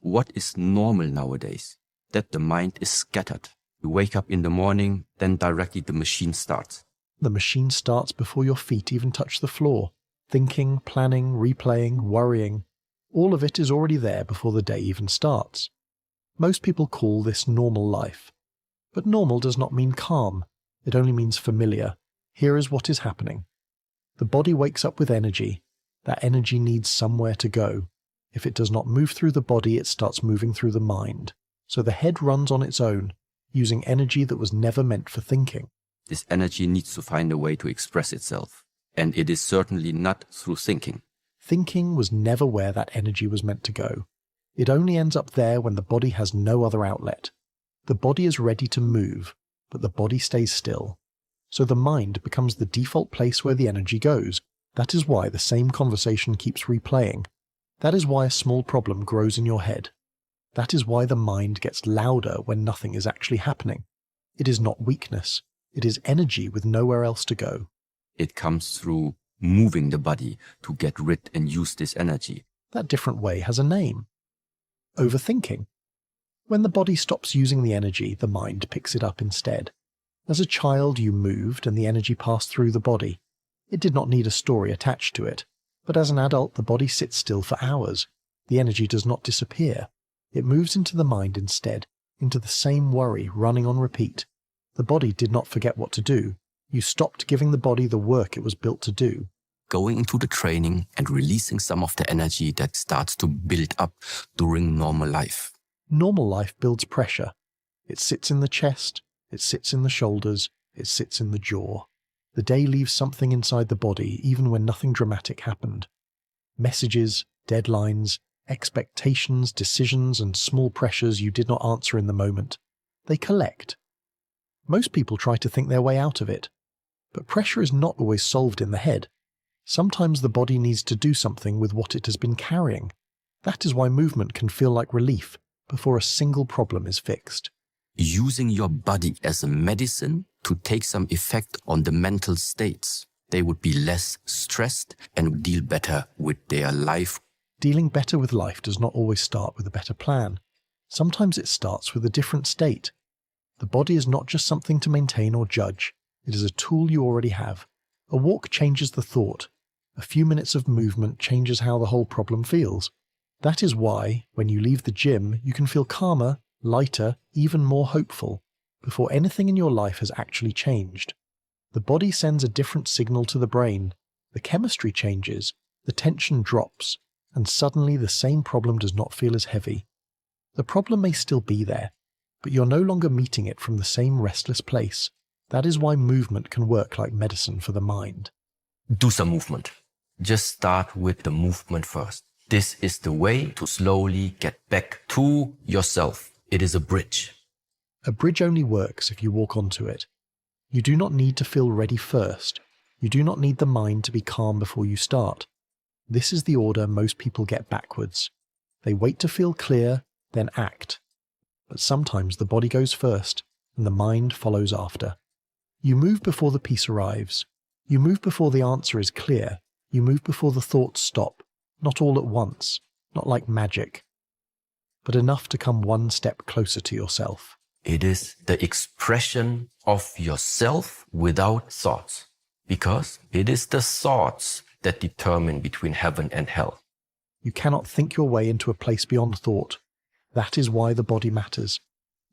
what is normal nowadays? That the mind is scattered. You wake up in the morning, then directly the machine starts. The machine starts before your feet even touch the floor. Thinking, planning, replaying, worrying. All of it is already there before the day even starts. Most people call this normal life. But normal does not mean calm. It only means familiar. Here is what is happening. The body wakes up with energy. That energy needs somewhere to go. If it does not move through the body, it starts moving through the mind. So the head runs on its own, using energy that was never meant for thinking. This energy needs to find a way to express itself. And it is certainly not through thinking. Thinking was never where that energy was meant to go. It only ends up there when the body has no other outlet. The body is ready to move, but the body stays still. So the mind becomes the default place where the energy goes. That is why the same conversation keeps replaying. That is why a small problem grows in your head. That is why the mind gets louder when nothing is actually happening. It is not weakness. It is energy with nowhere else to go. It comes through moving the body to get rid and use this energy. That different way has a name. Overthinking. When the body stops using the energy, the mind picks it up instead. As a child, you moved and the energy passed through the body. It did not need a story attached to it. But as an adult, the body sits still for hours. The energy does not disappear. It moves into the mind instead, into the same worry running on repeat. The body did not forget what to do. You stopped giving the body the work it was built to do. Going into the training and releasing some of the energy that starts to build up during normal life. Normal life builds pressure. It sits in the chest, it sits in the shoulders, it sits in the jaw. The day leaves something inside the body even when nothing dramatic happened. Messages, deadlines, expectations, decisions, and small pressures you did not answer in the moment. They collect. Most people try to think their way out of it. But pressure is not always solved in the head. Sometimes the body needs to do something with what it has been carrying. That is why movement can feel like relief before a single problem is fixed. Using your body as a medicine to take some effect on the mental states. They would be less stressed and deal better with their life. Dealing better with life does not always start with a better plan. Sometimes it starts with a different state. The body is not just something to maintain or judge. It is a tool you already have. A walk changes the thought. A few minutes of movement changes how the whole problem feels. That is why, when you leave the gym, you can feel calmer, lighter, even more hopeful, before anything in your life has actually changed. The body sends a different signal to the brain. The chemistry changes, the tension drops, and suddenly the same problem does not feel as heavy. The problem may still be there, but you're no longer meeting it from the same restless place. That is why movement can work like medicine for the mind. Do some movement. Just start with the movement first. This is the way to slowly get back to yourself. It is a bridge. A bridge only works if you walk onto it. You do not need to feel ready first. You do not need the mind to be calm before you start. This is the order most people get backwards. They wait to feel clear, then act. But sometimes the body goes first, and the mind follows after. You move before the peace arrives. You move before the answer is clear. You move before the thoughts stop. Not all at once, not like magic, but enough to come one step closer to yourself. It is the expression of yourself without thoughts, because it is the thoughts that determine between heaven and hell. You cannot think your way into a place beyond thought. That is why the body matters.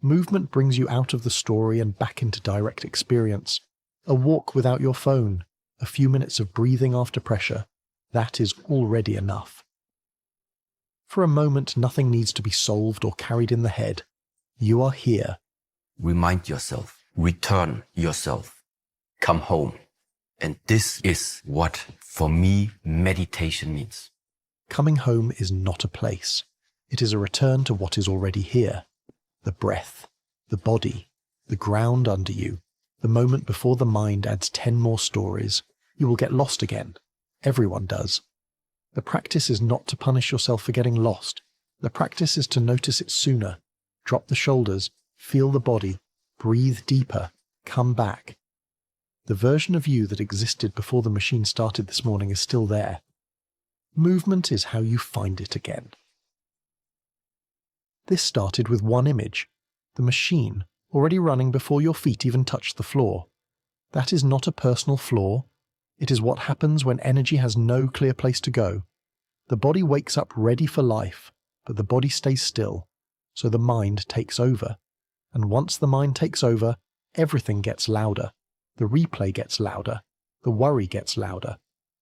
Movement brings you out of the story and back into direct experience. A walk without your phone, a few minutes of breathing after pressure, that is already enough. For a moment, nothing needs to be solved or carried in the head. You are here. Remind yourself, return yourself, come home. And this is what, for me, meditation means. Coming home is not a place. It is a return to what is already here. The breath, the body, the ground under you. The moment before the mind adds 10 more stories, you will get lost again. Everyone does. The practice is not to punish yourself for getting lost. The practice is to notice it sooner. Drop the shoulders, feel the body, breathe deeper, come back. The version of you that existed before the machine started this morning is still there. Movement is how you find it again. This started with one image, the machine, already running before your feet even touched the floor. That is not a personal flaw. It is what happens when energy has no clear place to go. The body wakes up ready for life, but the body stays still, so the mind takes over. And once the mind takes over, everything gets louder. The replay gets louder. The worry gets louder.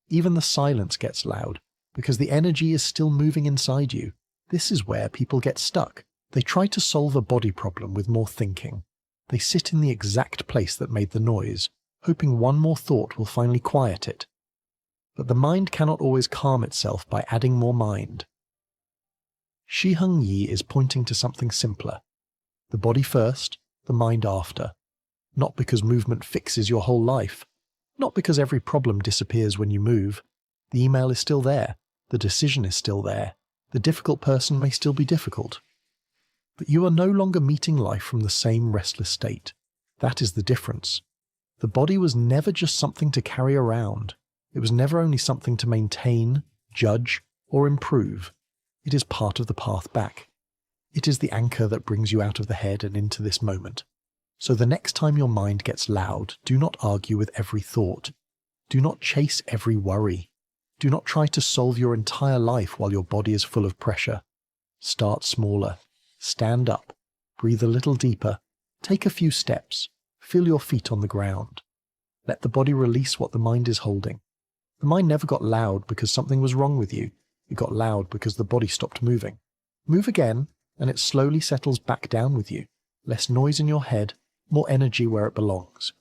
Even the silence gets loud, because the energy is still moving inside you. This is where people get stuck. They try to solve a body problem with more thinking. They sit in the exact place that made the noise, hoping one more thought will finally quiet it. But the mind cannot always calm itself by adding more mind. Shi Heng is pointing to something simpler. The body first, the mind after. Not because movement fixes your whole life. Not because every problem disappears when you move. The email is still there. The decision is still there. The difficult person may still be difficult. But you are no longer meeting life from the same restless state. That is the difference. The body was never just something to carry around. It was never only something to maintain, judge, or improve. It is part of the path back. It is the anchor that brings you out of the head and into this moment. So the next time your mind gets loud, do not argue with every thought. Do not chase every worry. Do not try to solve your entire life while your body is full of pressure. Start smaller. Stand up. Breathe a little deeper. Take a few steps. Feel your feet on the ground. Let the body release what the mind is holding. The mind never got loud because something was wrong with you. It got loud because the body stopped moving. Move again, and it slowly settles back down with you. Less noise in your head, more energy where it belongs.